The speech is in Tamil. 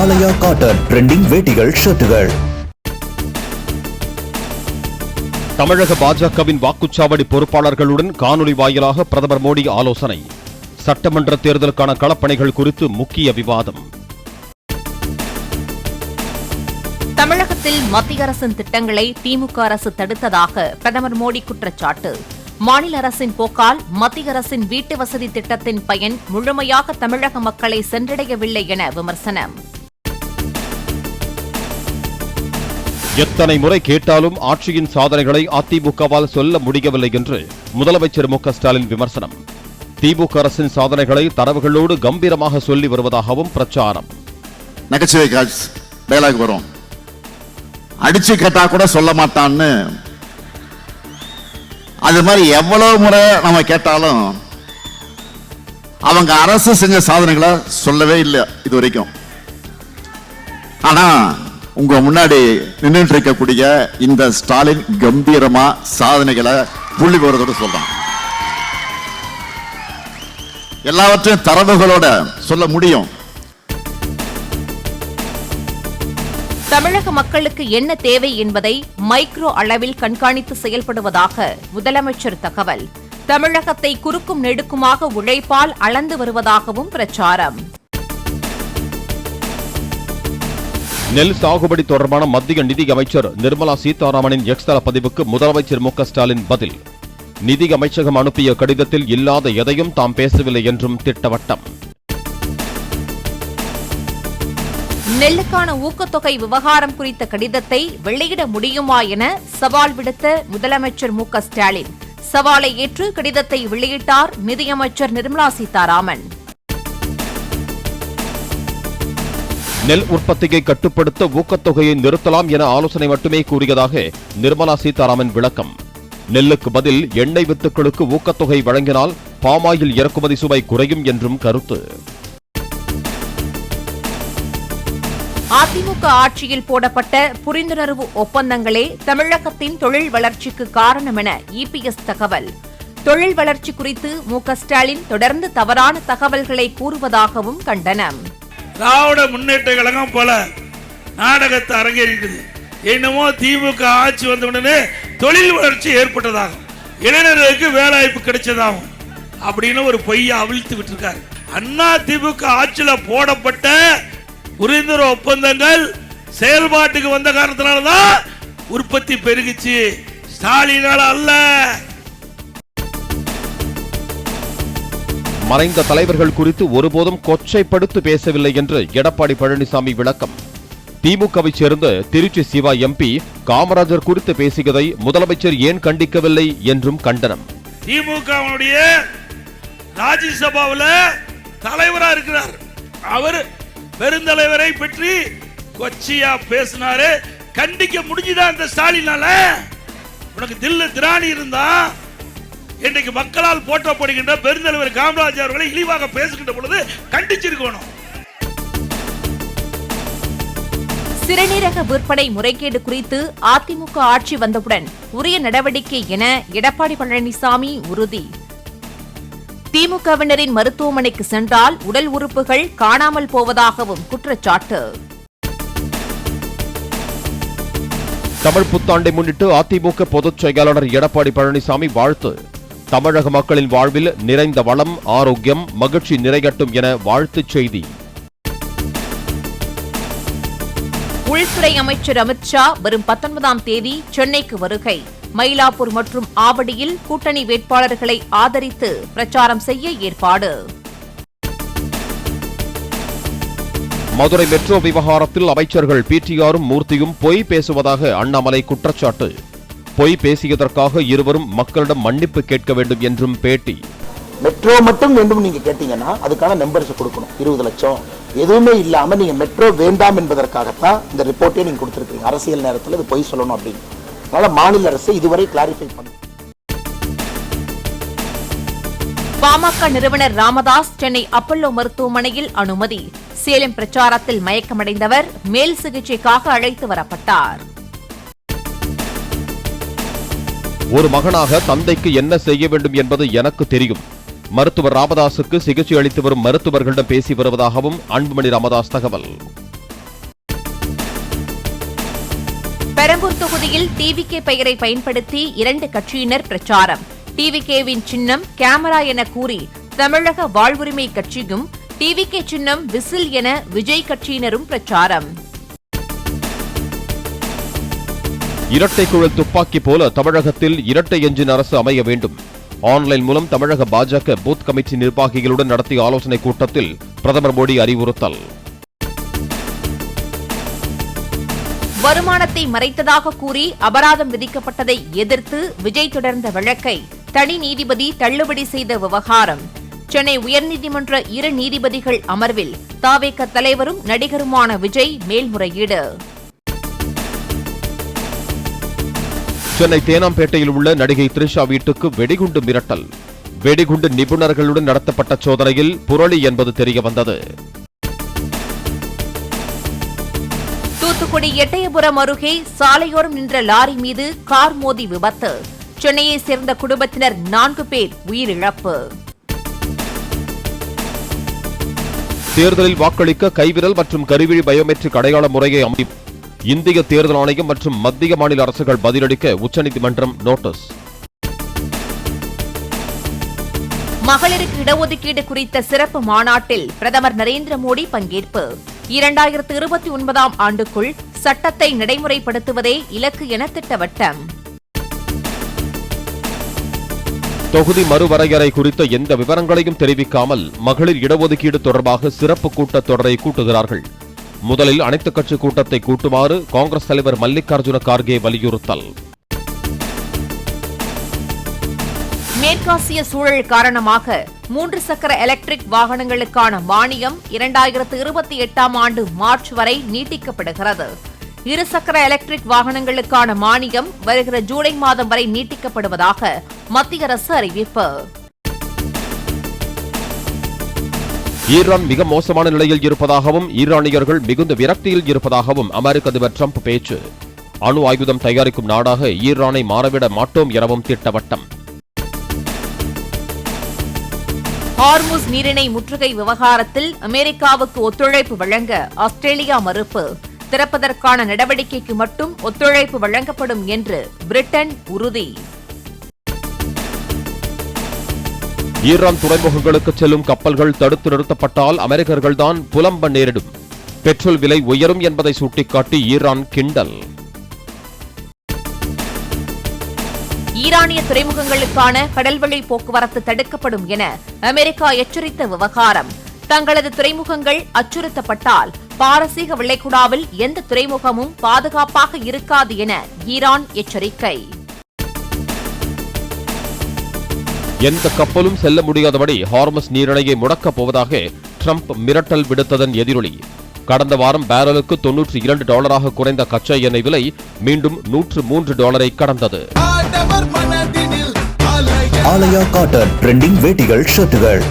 ஆலயா காட்டன் ட்ரெண்டிங் வேட்டிகள், ஷர்ட்டுகள். தமிழக பாஜகவின் வாக்குச்சாவடி பொறுப்பாளர்களுடன் காணொலி வாயிலாக பிரதமர் மோடி ஆலோசனை. சட்டமன்ற தேர்தலுக்கான களப்பணிகள் குறித்து முக்கிய விவாதம். தமிழகத்தில் மத்திய அரசின் திட்டங்களை திமுக அரசு தடுத்ததாக பிரதமர் மோடி குற்றச்சாட்டு. மாநில அரசின் போக்கால் மத்திய அரசின் வீட்டு வசதி திட்டத்தின் பயன் முழுமையாக தமிழக மக்களை சென்றடையவில்லை என விமர்சனம். எத்தனை முறை கேட்டாலும் ஆட்சியின் சாதனைகளை அதிமுகவால் சொல்ல முடியவில்லை என்று முதலமைச்சர் மு.க.ஸ்டாலின் விமர்சனம். திமுக அரசின் சாதனைகளை தரவுகளோடு கம்பீரமாக சொல்லி வருவதாகவும் பிரச்சாரம். நகைச்சுவை டயலாக் வரும், அடிச்சு கேட்டா கூட சொல்ல மாட்டான்னு. அது மாதிரி எவ்வளவு முறை நம்ம கேட்டாலும் அவங்க அரசு செஞ்ச சாதனைகளை சொல்லவே இல்லை இது வரைக்கும். ஆனா உங்க முன்னாடி நின்றுட்டு இருக்கக்கூடிய இந்த ஸ்டாலின் கம்பீரமா சாதனைகளை புள்ளி விவரத்தோடு சொல்றான். எல்லாவற்றையும் தரவுகளோட சொல்ல முடியும். தமிழக மக்களுக்கு என்ன தேவை என்பதை மைக்ரோ அளவில் கண்காணித்து செயல்படுவதாக முதலமைச்சர் தகவல். தமிழகத்தை குறுக்கும் நெடுக்குமாக உழைப்பால் அளந்து வருவதாகவும் பிரச்சாரம். நெல் சாகுபடி தொடர்பான மத்திய நிதி அமைச்சர் நிர்மலா சீதாராமனின் எக்ஸ் தள பதிவுக்கு முதலமைச்சர் மு.க.ஸ்டாலின் பதில். நிதி அமைச்சகம் அனுப்பிய கடிதத்தில் இல்லாத எதையும் தாம் பேசவில்லை என்றும் திட்டவட்டம். நெல்லுக்கான ஊக்கத்தொகை விவகாரம் குறித்த கடிதத்தை வெளியிட முடியுமா என சவால் விடுத்த முதலமைச்சர் மு.க.ஸ்டாலின் சவாலை ஏற்று கடிதத்தை வெளியிட்டார் நிதியமைச்சர் நிர்மலா சீதாராமன். நெல் உற்பத்தியை கட்டுப்படுத்த ஊக்கத்தொகையை நிறுத்தலாம் என ஆலோசனை மட்டுமே கூறியதாக நிர்மலா சீதாராமன் விளக்கம். நெல்லுக்கு பதில் எண்ணெய் வித்துக்களுக்கு ஊக்கத்தொகை வழங்கினால் பாமாயில் இறக்குமதி சுவை குறையும் என்றும் கருத்து. அதிமுக ஆட்சியில் போடப்பட்ட புரிந்துணர்வு ஒப்பந்தங்களே தமிழகத்தின் தொழில் வளர்ச்சிக்கு காரணம் என இபிஎஸ் தகவல். தொழில் வளர்ச்சி குறித்து மு.க.ஸ்டாலின் தொடர்ந்து தவறான தகவல்களை கூறுவதாகவும் கண்டனம். திராவிட முன்னேற்ற கழகம் போல நாடகத்தை அரங்கேறிட்டது. என்னமோ திமுக ஆட்சி வந்த உடனே தொழில் வளர்ச்சி ஏற்பட்டதாகும், இளைஞர்களுக்கு வேலைவாய்ப்பு கிடைச்சதாகும் அப்படின்னு ஒரு பொய்யை அவிழ்த்து விட்டிருக்காரு. அண்ணா திமுக ஆட்சியில் போடப்பட்ட புரிந்துணர்வு ஒப்பந்தங்கள் செயல்பாட்டுக்கு வந்த காரணத்தினால்தான் உற்பத்தி பெருகிச்சு, ஸ்டாலினால அல்ல. மறைந்த தலைவர்கள் குறித்து ஒருபோதும் கொச்சைப்படுத்தி பேசவில்லை என்று எடப்பாடி பழனிசாமி விளக்கம். திமுகவைச் சேர்ந்த திருச்சி சிவா எம்பி காமராஜர் குறித்து பேசியதை முதலமைச்சர் ஏன் கண்டிக்கவில்லை என்றும் கண்டனம். திமுகவுடைய ராஜ்யசபாவில் தலைவரா இருக்கிறார், அவர் பெருந்தலைவரை பற்றி கொச்சியா பேசினாரு, கண்டிக்க முடிஞ்சுதான் இந்த ஸ்டாலினால. உனக்கு தில்லு திராணி இருந்தா இன்றைக்கு மக்களால் போற்றப்படுகின்ற பெருந்தலைவர் காமராஜர் அவர்களை இழிவாக பேசுகின்ற பொழுது கண்டிச்சிருக்கணும். சிறுநீரக விற்பனை முறைகேடு குறித்து அதிமுக ஆட்சி வந்தவுடன் உரிய நடவடிக்கை என எடப்பாடி பழனிசாமி உறுதி. திமுகவினரின் மருத்துவமனைக்கு சென்றால் உடல் உறுப்புகள் காணாமல் போவதாகவும் குற்றச்சாட்டு. தமிழ் புத்தாண்டை முன்னிட்டு அதிமுக பொதுச் செயலாளர் எடப்பாடி பழனிசாமி வாழ்த்து. தமிழக மக்களின் வாழ்வில் நிறைந்த வளம், ஆரோக்கியம், மகிழ்ச்சி நிறையட்டும் என வாழ்த்துச் செய்தி. உள்துறை அமைச்சர் அமித்ஷா வரும் 19ஆம் தேதி சென்னைக்கு வருகை. மயிலாப்பூர் மற்றும் ஆவடியில் கூட்டணி வேட்பாளர்களை ஆதரித்து பிரச்சாரம் செய்ய ஏற்பாடு. மதுரை மெட்ரோ விவகாரத்தில் அமைச்சர்கள் பிடிஆரும் மூர்த்தியும் பொய் பேசுவதாக அண்ணாமலை குற்றச்சாட்டு. பொய் பேசியதற்காக இருவரும் மக்களிடம் மன்னிப்பு கேட்க வேண்டும் என்றும் பேட்டி. மெட்ரோ மட்டும் வேண்டும் நீங்க கேட்டீங்கன்னா அதுக்கான நம்பர்ஸ் கொடுக்கணும். 20 லட்சம் எதுவுமே இல்லாம நீங்க மெட்ரோ வேண்டாம் என்பதற்காகத்தான் இந்த ரிப்போர்ட்டே நீங்க கொடுத்திருக்கீங்க. அரசியல் நேரத்தில் இது பொய் சொல்லணும் அப்படின்னு. அதனால மாநில அரசு இதுவரை கிளாரிஃபை பண்ணு. பாமக நிறுவனர் ராமதாஸ் சென்னை அப்பல்லோ மருத்துவமனையில் அனுமதி. சேலம் பிரச்சாரத்தில் மயக்கமடைந்தவர் மேல் சிகிச்சைக்காக அழைத்து வரப்பட்டார். ஒரு மகனாக தந்தைக்கு என்ன செய்ய வேண்டும் என்பது எனக்கு தெரியும். மருத்துவர் ராமதாசுக்கு சிகிச்சை அளித்து வரும் மருத்துவர்களிடம் பேசி வருவதாகவும் அன்புமணி ராமதாஸ் தகவல். கரூர் தொகுதியில் டிவிகே பெயரை பயன்படுத்தி 2 கட்சியினர் பிரச்சாரம். டிவிகேவின் சின்னம் கேமரா என கூறி தமிழக வாழ்வுரிமை கட்சியும், டிவிகே சின்னம் விசில் என விஜய் கட்சியினரும் பிரச்சாரம். இரட்டை குழல் துப்பாக்கி போல தமிழகத்தில் இரட்டை எஞ்சின் அரசு அமைய வேண்டும். ஆன்லைன் மூலம் தமிழக பாஜக பூத் கமிட்டி நிர்வாகிகளுடன் நடத்திய ஆலோசனைக் கூட்டத்தில் பிரதமர் மோடி அறிவுறுத்தல். வருமானத்தை மறைத்ததாக கூறி அபராதம் விதிக்கப்பட்டதை எதிர்த்து விஜய் தொடர்ந்த வழக்கை தனி நீதிபதி தள்ளுபடி செய்த விவகாரம். சென்னை உயர்நீதிமன்ற 2 நீதிபதிகள் அமர்வில் தவேக தலைவரும் நடிகருமான விஜய் மேல்முறையீடு. சென்னை தேனாம்பேட்டையில் உள்ள நடிகை த்ரிஷா வீட்டுக்கு வெடிகுண்டு மிரட்டல். வெடிகுண்டு நிபுணர்களுடன் நடத்தப்பட்ட சோதனையில் புரளி என்பது தெரியவந்தது. தூத்துக்குடி எட்டயபுரம் அருகே சாலையோரம் நின்ற லாரி மீது கார் மோதி விபத்து. சென்னையை சேர்ந்த குடும்பத்தினர் 4 பேர் உயிரிழப்பு. தேர்தலில் வாக்களிக்க கைவிரல் மற்றும் கருவிழி பயோமெட்ரிக் அடையாள முறையை அமையும் இந்திய தேர்தல் ஆணையம் மற்றும் மத்திய மாநில அரசுகள் பதிலளிக்க உச்சநீதிமன்றம் நோட்டீஸ். மகளிருக்கு இடஒதுக்கீடு குறித்த சிறப்பு மாநாட்டில் பிரதமர் நரேந்திர மோடி பங்கேற்பு. 2029ஆம் ஆண்டுக்குள் சட்டத்தை நடைமுறைப்படுத்துவதே இலக்கு என திட்டவட்டம். தொகுதி மறுவரையறை குறித்த எந்த விவரங்களையும் தெரிவிக்காமல் மகளிர் இடஒதுக்கீடு தொடர்பாக சிறப்பு கூட்டத் தொடரை கூட்டுகிறார்கள். முதலில் அனைத்துக் கட்சி கூட்டத்தை கூட்டுமாறு காங்கிரஸ் தலைவர் மல்லிகார்ஜுன கார்கே வலியுறுத்தல். மேற்காசிய சூழல் காரணமாக 3 சக்கர எலக்ட்ரிக் வாகனங்களுக்கான மானியம் 2028ஆம் ஆண்டு மார்ச் வரை நீட்டிக்கப்படுகிறது. 2 சக்கர எலக்ட்ரிக் வாகனங்களுக்கான மானியம் வருகிற ஜூலை மாதம் வரை நீட்டிக்கப்படுவதாக மத்திய அரசு அறிவிப்பு. ஈரான் மிக மோசமான நிலையில் இருப்பதாகவும் ஈரானியர்கள் மிகுந்த விரக்தியில் இருப்பதாகவும் அமெரிக்க அதிபர் டிரம்ப் பேச்சு. அணு ஆயுதம் தயாரிக்கும் நாடாக ஈரானை மாறவிட மாட்டோம் எனவும் திட்டவட்டம். ஹார்முஸ் நீரிணை முற்றுகை விவகாரத்தில் அமெரிக்காவுக்கு ஒத்துழைப்பு வழங்க ஆஸ்திரேலியா மறுப்பு. திறப்பதற்கான நடவடிக்கைக்கு மட்டும் ஒத்துழைப்பு வழங்கப்படும் என்று பிரிட்டன் உறுதி. ஈரான் துறைமுகங்களுக்கு செல்லும் கப்பல்கள் தடுத்து நிறுத்தப்பட்டால் அமெரிக்கர்கள்தான் புலம்ப நேரிடும். பெட்ரோல் விலை உயரும் என்பதை சுட்டிக்காட்டி ஈரான் கிண்டல். ஈரானிய துறைமுகங்களுக்கான கடல்வழி போக்குவரத்து தடுக்கப்படும் என அமெரிக்கா எச்சரித்த விவகாரம். தங்களது துறைமுகங்கள் அச்சுறுத்தப்பட்டால் பாரசீக வளைகுடாவில் எந்த துறைமுகமும் பாதுகாப்பாக இருக்காது என ஈரான் எச்சரிக்கை. எந்த கப்பலும் செல்ல முடியாதபடி ஹார்மஸ் நீரிணையை முடக்கப் போவதாக ட்ரம்ப் மிரட்டல் விடுத்ததன் எதிரொலி. கடந்த வாரம் பேரலுக்கு $92 குறைந்த கச்சா எண்ணெய் விலை மீண்டும் $103 கடந்தது. ஆலயா காட்டன் ட்ரெண்டிங் வேட்டிகள் ஷர்ட்டுகள்